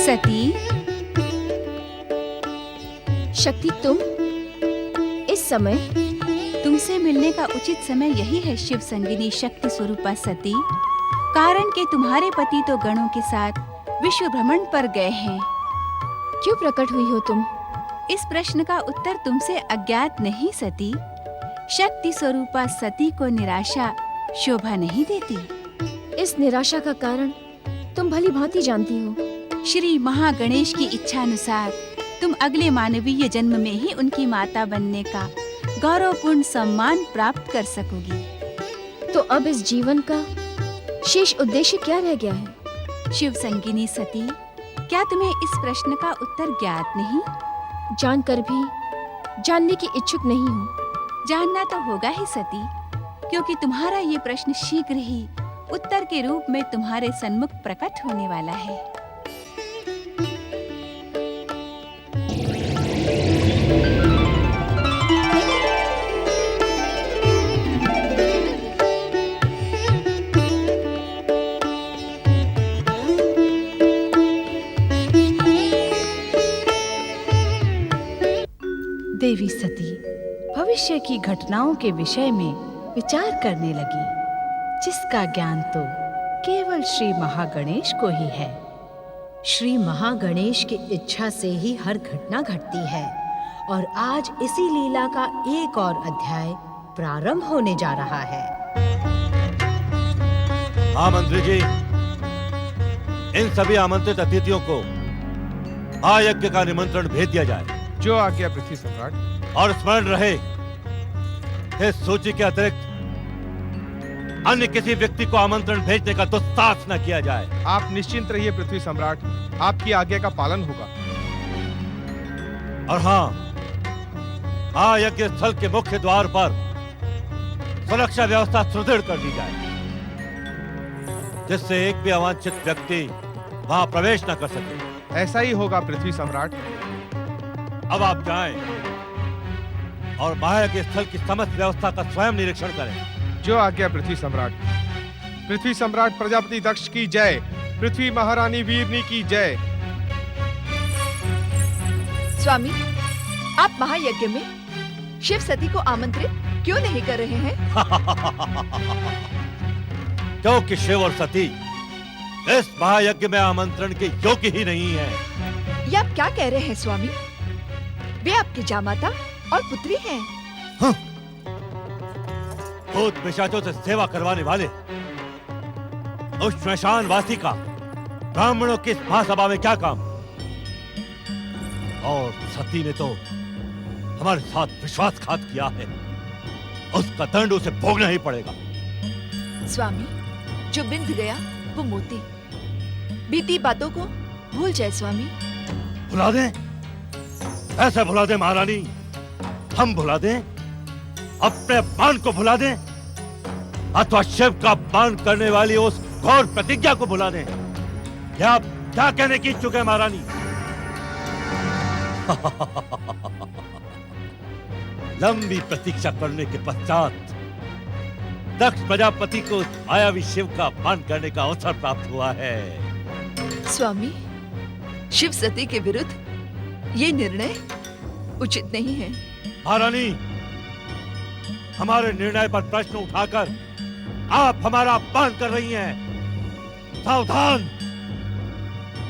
सती, शक्ति तुम इस समय? तुमसे मिलने का उचित समय यही है शिव संगिनी शक्ति स्वरूपा सती, कारण कि तुम्हारे पति तो गणों के साथ विश्व भ्रमण पर गए हैं। क्यों प्रकट हुई हो तुम? इस प्रश्न का उत्तर तुमसे अज्ञात नहीं सती। शक्ति स्वरूपा सती को निराशा शोभा नहीं देती। इस निराशा का कारण तुम भली भांति जानती हो। श्री महागणेश की इच्छानुसार तुम अगले मानवीय जन्म में ही उनकी माता बनने का गौरवपूर्ण सम्मान प्राप्त कर सकोगी। तो अब इस जीवन का शेष उद्देश्य क्या रह गया है? शिव संगिनी सती, क्या तुम्हें इस प्रश्न का उत्तर ज्ञात नहीं? जानकर भी जानने की इच्छुक नहीं हूँ। जानना तो होगा ही सती, क्योंकि तुम्हारा ये प्रश्न शीघ्र ही उत्तर के रूप में तुम्हारे सन्मुख प्रकट होने वाला है। देवी सती भविष्य की घटनाओं के विषय में विचार करने लगी, जिसका ज्ञान तो केवल श्री महागणेश को ही है। श्री महागणेश की इच्छा से ही हर घटना घटती है और आज इसी लीला का एक और अध्याय प्रारंभ होने जा रहा है। हाँ मंत्री जी, इन सभी आमंत्रित अतिथियों को महायज्ञ का निमंत्रण भेज दिया जाए। जो आज्ञा पृथ्वी सम्राट। और स्मरण रहे, इस सूची के अतिरिक्त अन्य किसी व्यक्ति को आमंत्रण भेजने का दुस्साहस न किया जाए। आप निश्चिंत रहिए पृथ्वी सम्राट, आपकी आज्ञा का पालन होगा। और हाँ, महायज्ञ स्थल के मुख्य द्वार पर सुरक्षा व्यवस्था सुदृढ़ कर दी जाए, जिससे एक भी अवांछित व्यक्ति वहां प्रवेश न कर सके। ऐसा ही होगा पृथ्वी सम्राट। अब आप जाएं और महायज्ञ स्थल की समस्त व्यवस्था का स्वयं निरीक्षण करें। जो आज्ञा पृथ्वी सम्राट। पृथ्वी सम्राट प्रजापति दक्ष की जय। पृथ्वी महारानी वीरनी की जय। स्वामी, आप महायज्ञ में शिव सती को आमंत्रित क्यों नहीं कर रहे हैं? क्योंकि शिव और सती इस महायज्ञ में आमंत्रण के योग्य ही नहीं है। ये आप क्या कह रहे हैं स्वामी? वे आपकी जामाता और पुत्री हैं। हाँ। भूत पिशाचों से सेवा करवाने वाले उस श्मशानवासी का ब्राह्मणों की इस महासभा में क्या काम? और सती ने तो हमारे साथ विश्वासघात किया है, उसका दंड उसे भोगना ही पड़ेगा। स्वामी, जो बिंद गया वो मोती। बीती बातों को भूल जाए स्वामी। भुला दें? ऐसे भुला दें महारानी? हम भुला दें? अपने अपमान को भुला दें? अथवा शिव का अपमान करने वाली उस घोर प्रतिज्ञा को भुला दें? क्या आप क्या कहने की इच्छुक है महारानी? लंबी प्रतीक्षा करने के पश्चात दक्ष प्रजापति को मायावी शिव का अपमान करने का अवसर प्राप्त हुआ है। स्वामी, शिव सती के विरुद्ध ये निर्णय उचित नहीं है। महारानी, हमारे निर्णय पर प्रश्न उठाकर आप हमारा अपमान कर रही हैं। सावधान!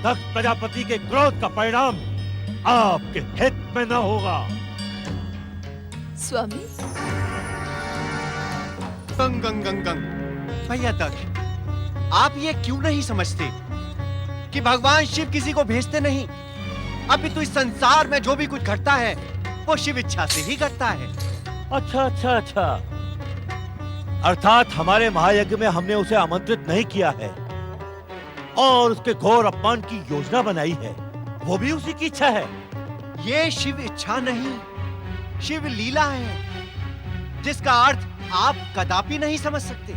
दक्ष प्रजापति के क्रोध का परिणाम आपके हित में न होगा। स्वामी, गंग गंग गंग गंग। भैया दक्ष, आप ये क्यों नहीं समझते कि भगवान शिव किसी को भेजते नहीं? अभी तो इस संसार में जो भी कुछ घटता है वो शिव इच्छा से ही घटता है। अच्छा अच्छा अच्छा, अर्थात हमारे महायज्ञ में हमने उसे आमंत्रित नहीं किया है और उसके घोर अपमान की योजना बनाई है, वो भी उसी की इच्छा है। ये शिव इच्छा नहीं, शिव लीला है, जिसका अर्थ आप कदापि नहीं समझ सकते।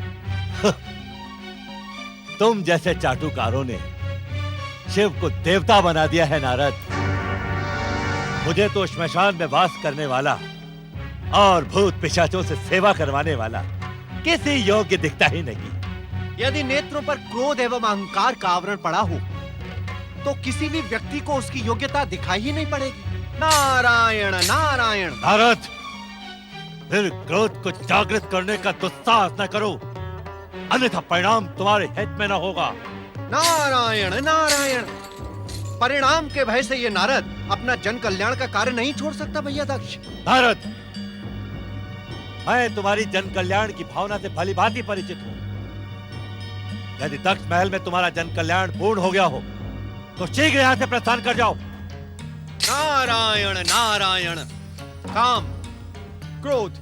तुम जैसे चाटुकारों ने शिव को देवता बना दिया है नारद। मुझे तो श्मशान में वास करने वाला और भूत पिशाचों से सेवा करवाने वाला किसी योग्य दिखता ही नहीं। यदि नेत्रों पर क्रोध एवं अहंकार का आवरण पड़ा हो तो किसी भी व्यक्ति को उसकी योग्यता दिखाई ही नहीं पड़ेगी। नारायण नारायण। नारद, फिर क्रोध को जागृत करने का दुस्साहस न करो, अन्यथा परिणाम तुम्हारे हित में न होगा। नारायण नारायण। परिणाम के भय से ये नारद अपना जन कल्याण का कार्य नहीं छोड़ सकता भैया दक्ष। नारद, मैं तुम्हारी जन कल्याण की भावना से भली भांति परिचित हूं। यदि दक्ष महल में तुम्हारा जन कल्याण पूर्ण हो गया हो तो शीघ्र यहां से प्रस्थान कर जाओ। नारायण नारायण। काम, क्रोध,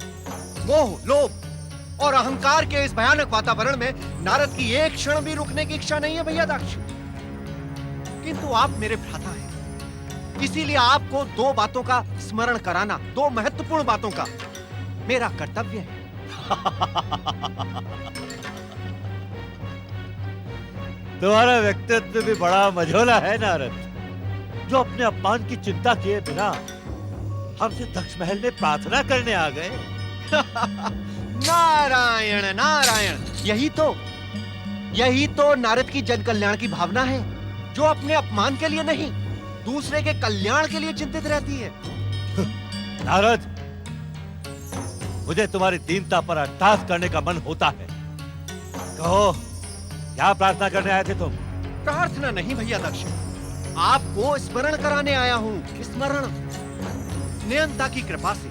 मोह, लोभ और अहंकार के इस भयानक वातावरण में नारद की एक क्षण भी रुकने की इच्छा नहीं है भैया दक्ष। किंतु आप मेरे भ्राता हैं, इसीलिए आपको दो बातों का स्मरण कराना, दो महत्वपूर्ण बातों का मेरा कर्तव्य है। तुम्हारा व्यक्तित्व भी बड़ा मझोला है नारद, जो अपने अपमान की चिंता किए बिना हमसे दक्ष महल में प्रार्थना करने आ गए। नारायण नारायण। यही तो नारद की जन कल्याण की भावना है, जो अपने अपमान के लिए नहीं, दूसरे के कल्याण के लिए चिंतित रहती है। नारद, मुझे तुम्हारी दीनता पर अट्टहास करने का मन होता है। कहो, क्या प्रार्थना करने आए थे तुम? प्रार्थना नहीं भैया दक्ष, आपको स्मरण कराने आया हूँ। स्मरण। नियंता की कृपा से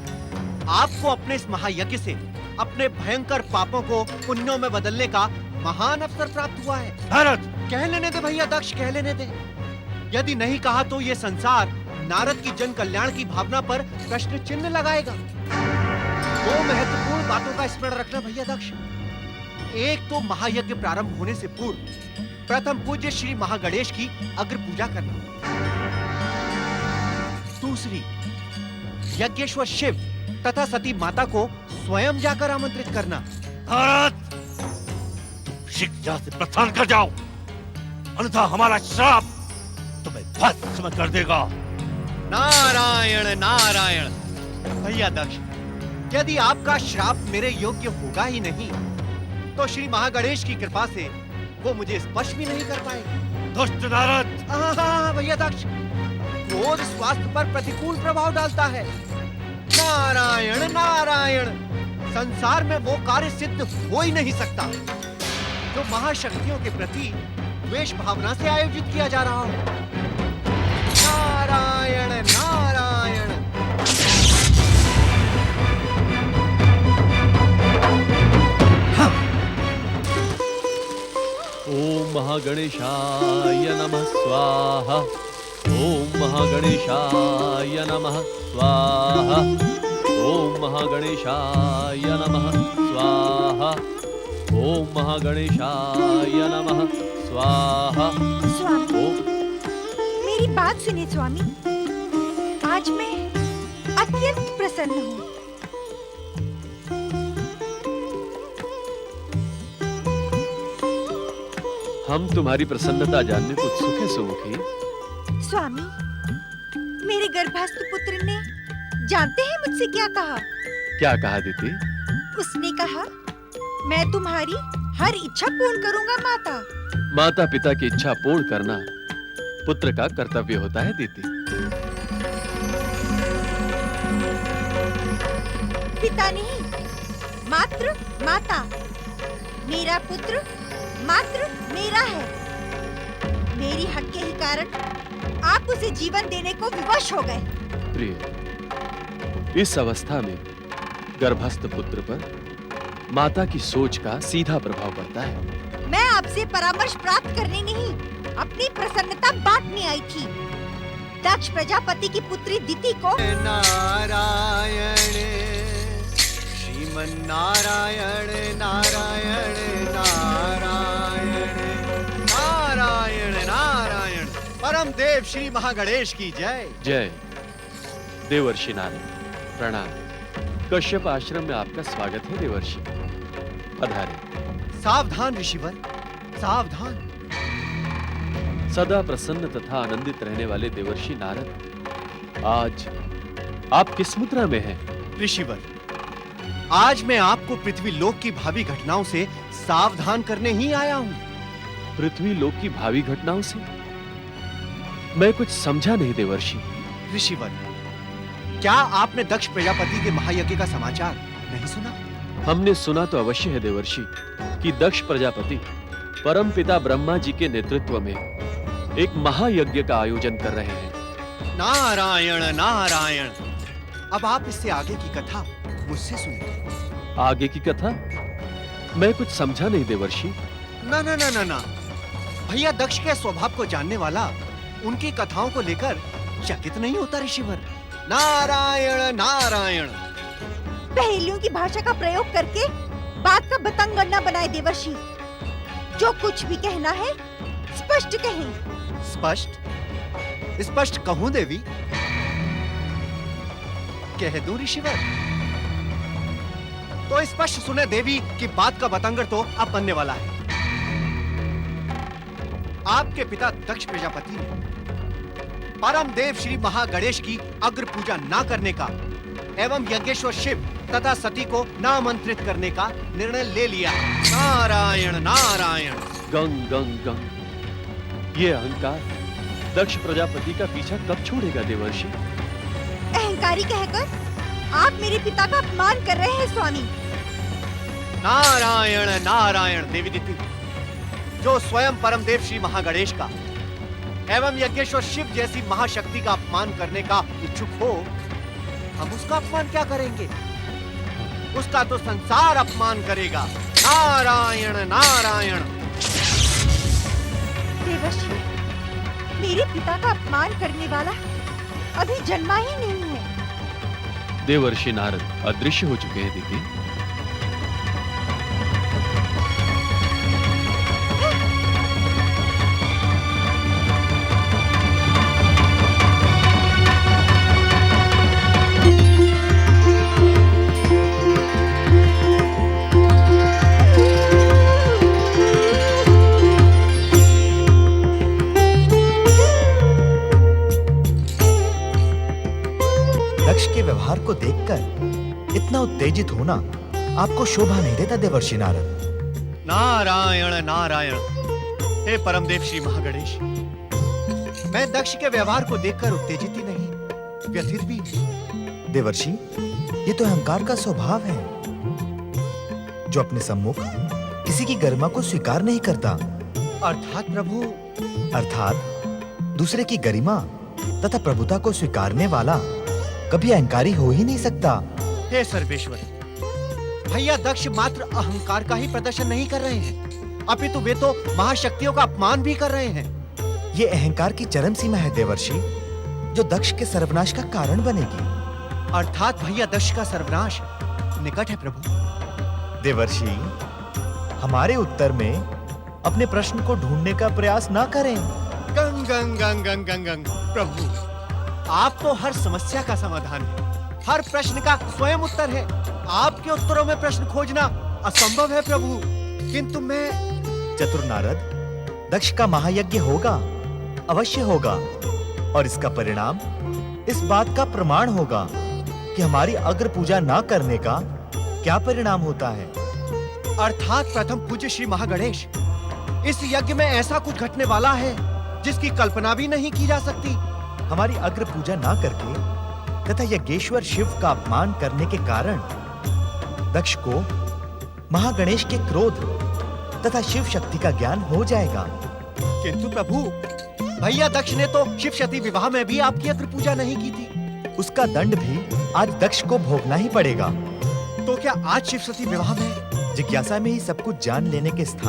आपको अपने इस महायज्ञ से अपने भयंकर पापों को पुण्यों में बदलने का महान अवसर प्राप्त हुआ है। नारद, कह लेने दे भैया दक्ष, कह लेने दे। यदि नहीं कहा तो ये संसार नारद की जन कल्याण की भावना पर प्रश्न चिन्ह लगाएगा। दो महत्वपूर्ण बातों का स्मरण रखना भैया दक्ष। एक तो महायज्ञ प्रारंभ होने से पूर्व प्रथम पूज्य श्री महागणेश की अग्र पूजा करना। दूसरी, यज्ञेश्वर शिव तथा सती माता को स्वयं जाकर आमंत्रित करना। नारद, तुम शीघ्र से प्रस्थान कर जाओ, अन्यथा हमारा श्राप तुम्हें भस्म कर देगा। नारायण नारायण। भैया दक्ष, यदि आपका श्राप मेरे योग्य होगा ही नहीं, तो श्री महागणेश की कृपा से वो मुझे स्पर्श भी नहीं कर पाएगा। दुष्ट नारद। हाँ भैया दक्ष, क्रोध स्वास्थ्य पर प्रतिकूल प्रभाव डालता है। नारायण नारायण। संसार में वो कार्य सिद्ध हो ही नहीं सकता जो महाशक्तियों के प्रति द्वेष भावना से आयोजित किया जा रहा हो। नारायण नारायण। ओम महागणेशाय नमः स्वाहा। ओम महागणेशाय नमः स्वाहा। ओम महागणेशाय नमः स्वाहा। ओम महागणेशाय नमः स्वाहा। स्वामी, मेरी बात सुनिए स्वामी। आज मैं अत्यंत प्रसन्न हूँ। हम तुम्हारी प्रसन्नता जानने को उत्सुक है सुमुखी। स्वामी, मेरे गर्भस्थ पुत्र ने जानते हैं मुझसे क्या कहा? क्या कहा दीदी? उसने कहा, मैं तुम्हारी हर इच्छा पूर्ण करूंगा माता। माता पिता की इच्छा पूर्ण करना पुत्र का कर्तव्य होता है दीदी। पिता नहीं, मात्र माता। मेरा पुत्र मात्र मेरा है। मेरी हक के ही कारण आप उसे जीवन देने को विवश हो गए। प्रिय, इस अवस्था में गर्भस्थ पुत्र पर माता की सोच का सीधा प्रभाव पड़ता है। मैं आपसे परामर्श प्राप्त करने नहीं, अपनी प्रसन्नता बांटने आई थी। दक्ष प्रजापति की पुत्री दिति को नारायण श्रीमन नारायण नारायण नारायण नारायण नारायण। परम देव श्री महागणेश की जय। जय। देवर्षि नारद, प्रणाम। कश्यप आश्रम में आपका स्वागत है देवर्षि। पधारें। सावधान ऋषिवर, सावधान। सदा प्रसन्न तथा आनंदित रहने वाले देवर्षि नारद, आज आप किस मुद्रा में हैं? ऋषिवर, आज मैं आपको पृथ्वी लोक की भावी घटनाओं से सावधान करने ही आया हूँ। पृथ्वी लोक की भावी घटनाओं से? मैं कुछ समझा नहीं देवर्षि। ऋषिवर, क्या आपने दक्ष प्रजापति के महायज्ञ का समाचार नहीं सुना? हमने सुना तो अवश्य है देवर्षि कि दक्ष प्रजापति परम पिता ब्रह्मा जी के नेतृत्व में एक महायज्ञ का आयोजन कर रहे हैं। नारायण नारायण। अब आप इससे आगे की कथा मुझसे सुनिए। आगे की कथा? मैं कुछ समझा नहीं देवर्षि। ना ना ना ना ना, भैया दक्ष के स्वभाव को जानने वाला उनकी कथाओं को लेकर चकित नहीं होता ऋषिवर। नारायण नारायण। पहेलियों की भाषा का प्रयोग करके बात का बतंगड़ न बनाए देवर्षि। जो कुछ भी कहना है स्पष्ट कहें। स्पष्ट? स्पष्ट कहूं देवी? कह दूं ऋषिवर? तो स्पष्ट सुने देवी कि बात का बतंगड़ तो अब बनने वाला है। आपके पिता दक्ष प्रजापति ने परम देव श्री महागणेश की अग्र पूजा न करने का एवं यज्ञेश्वर शिव तथा सती को न आमंत्रित करने का निर्णय ले लिया है। नारायण नारायण। गंग गंग गंग। ये अहंकार दक्ष प्रजापति का पीछा कब छोड़ेगा देवर्षि? अहंकारी कहकर आप मेरे पिता का अपमान कर रहे हैं स्वामी। नारायण नारायण। देवी दीदी, जो स्वयं परम देव श्री महागणेश का एवं यज्ञेश्वर शिव जैसी महाशक्ति का अपमान करने का इच्छुक हो, हम उसका अपमान क्या करेंगे? उसका तो संसार अपमान करेगा। नारायण नारायण। देवर्षि, मेरे पिता का अपमान करने वाला अभी जन्मा ही नहीं है। देवर्षि नारद अदृश्य हो चुके हैं दीदी। व्यवहार को देखकर इतना उत्तेजित होना आपको शोभा नहीं देता देवर्षि नारद। नारायण नारायण। हे परमदेव श्री महागणेश, मैं दक्ष के व्यवहार को देखकर उत्तेजित ही नहीं, व्यथित भी। देवर्षि, ये तो अहंकार का स्वभाव है, जो अपने सम्मुख किसी की गरिमा को स्वीकार नहीं करता। अर्थात प्रभु? अर्थात दूसरे की गरिमा तथा प्रभुता को स्वीकारने वाला कभी अहंकारी हो ही नहीं सकता। हे सर्वेश्वर, भैया दक्ष मात्र अहंकार का ही प्रदर्शन नहीं कर रहे हैं, अपितु वे तो महाशक्तियों का अपमान भी कर रहे हैं। ये अहंकार की चरम सीमा है देवर्षि, जो दक्ष के सर्वनाश का कारण बनेगी। अर्थात भैया दक्ष का सर्वनाश निकट है प्रभु। देवर्षि, हमारे उत्तर में अपने प्रश्न को ढूंढने का प्रयास ना करें। गंग गंग गंग गंग गंग गंग। प्रभु, आप तो हर समस्या का समाधान है, हर प्रश्न का स्वयं उत्तर है। आपके उत्तरों में प्रश्न खोजना असंभव है प्रभु। किंतु मैं चतुर नारद, दक्ष का महायज्ञ होगा, अवश्य होगा, और इसका परिणाम इस बात का प्रमाण होगा कि हमारी अग्र पूजा ना करने का क्या परिणाम होता है। अर्थात प्रथम पूज्य श्री महागणेश, इस यज्ञ में ऐसा कुछ घटने वाला है जिसकी कल्पना भी नहीं की जा सकती। हमारी अग्र पूजा ना करके तथा यज्ञेश्वर शिव का अपमान करने के कारण दक्ष को महागणेश के क्रोध तथा शिव शक्ति का ज्ञान हो जाएगा। किंतु प्रभु, भैया दक्ष ने तो शिव शक्ति विवाह में भी आपकी अग्र पूजा नहीं की थी। उसका दंड भी आज दक्ष को भोगना ही पड़ेगा। तो क्या आज शिव शक्ति विवाह में जिज्ञासा में ही सब कुछ जान लेने के स्थान